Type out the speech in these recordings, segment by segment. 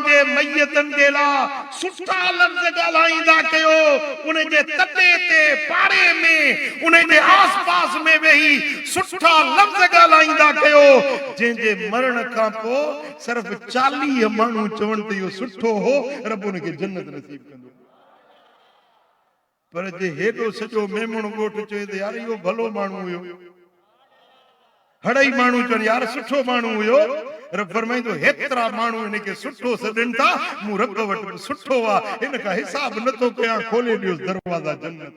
जे मयतन जे ला सुठा लफ्ज़ ॻाल्हाईंदा कयो उन जे तॾे ते पाड़े में उन जे आस-पास में वेही सुठा लफ्ज़ ॻाल्हाईंदा कयो जंहिंजे मरण खां पोइ सिर्फ़ 40 माण्हू चवण त इहो सुठो हो रब उन खे जन्नत नसीब कंदो पर जे हेॾो सॼो मेमण ॻोठ चए त यार इहो भलो माण्हू हुयो हड़ई माण्हू चवनि यार सुठो माण्हू हुयो रब फरमाईंदो हेतिरा माण्हू इन खे सुठो सॾनि था मूं रब वटि सुठो आहे इन खां हिसाब नथो कयां खोले ॾियो दरवाज़ा जन्नत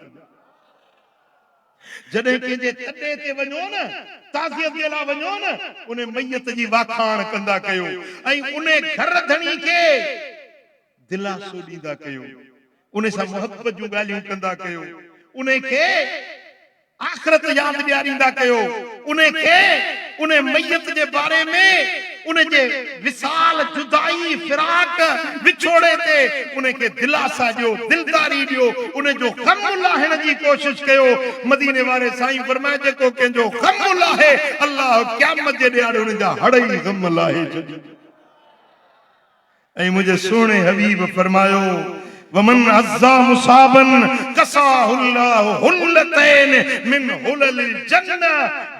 जॾहिं कंहिंजे तॾे ते वञो न ताज़ियत जे लाइ वञो न उन मयत जी वाखाण कंदा कयो ऐं उन घर धणी खे दिलासो ॾींदा कयो उन सां मोहब्बत जूं ॻाल्हियूं कंदा कयो उन खे आखिरत याद ॾियारींदा कयो उन खे उन मयत जे बारे में उन जे विसाल जुदाई फिराक विछोड़े ते उन खे दिलासा ॾियो दिलदारी ॾियो उन जो ग़म लाहिण जी कोशिश कयो मदीने वारे साईं फरमाए जेको कंहिंजो ग़म लाहे अल्लाह क़यामत जे ॾियारे उन जा हड़ई ग़म लाहे छॾी ऐं मुंहिंजे सुहिणे हबीब फरमायो वमन अज़्ज़ा मुसाबन कसाहुल्लाह हुल्लतैन मिन हुललिल जन्नह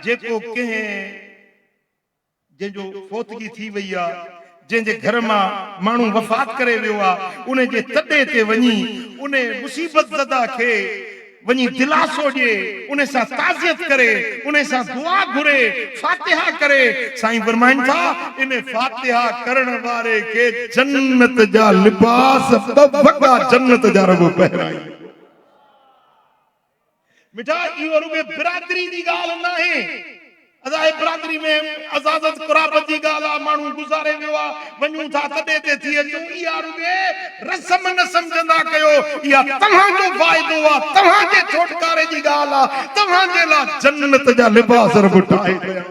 जेको जंहिंजो फोतगी थी वई आहे जंहिंजे घर मां माण्हू वफ़ात करे वियो आहे उन जे तॾे ते वञी उन मुसीबत ज़दा खे वञी दिलासो ॾिए उन सां ताज़ियत करे उन सां दुआ घुरे फातिहा करे साईं फरमाइनि था इन फातिहा करण वारे खे जन्नत जा लिबास वॻा जन्नत जा रब पहिराई मिठा इहो रुॻो बिरादरी जी ॻाल्हि नाहे असांजे बिरादरी में अज़ाज़त क़ुराबत जी ॻाल्हि आहे माण्हू गुज़ारे वियो आहे वञूं था तॾे ते थी अचूं इहा रुॻो रस्म न सम्झंदा कयो इहा तव्हांजो फ़ाइदो आहे तव्हांजे छुटकारे जी ॻाल्हि आहे तव्हांजे लाइ जन्नत जा लिबास रब ठाहे पिया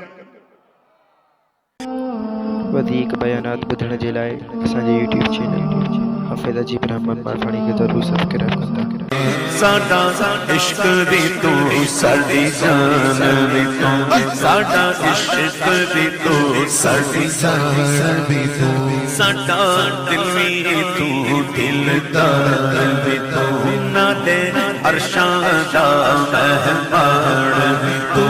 वधीक बयानात ॿुधण जे लाइ असांजे YouTube चैनल हाफिज़ अजीब रहमान बारफानी खे ज़रूरु सब्सक्राइब कंदा साडा इश्क दी तू साडी जान दी तू साडा इश्क दी तू साडी जान दी तू साडा दिल वी तू दिलदार दी तू नाले अरशां दा मेहमान दी तू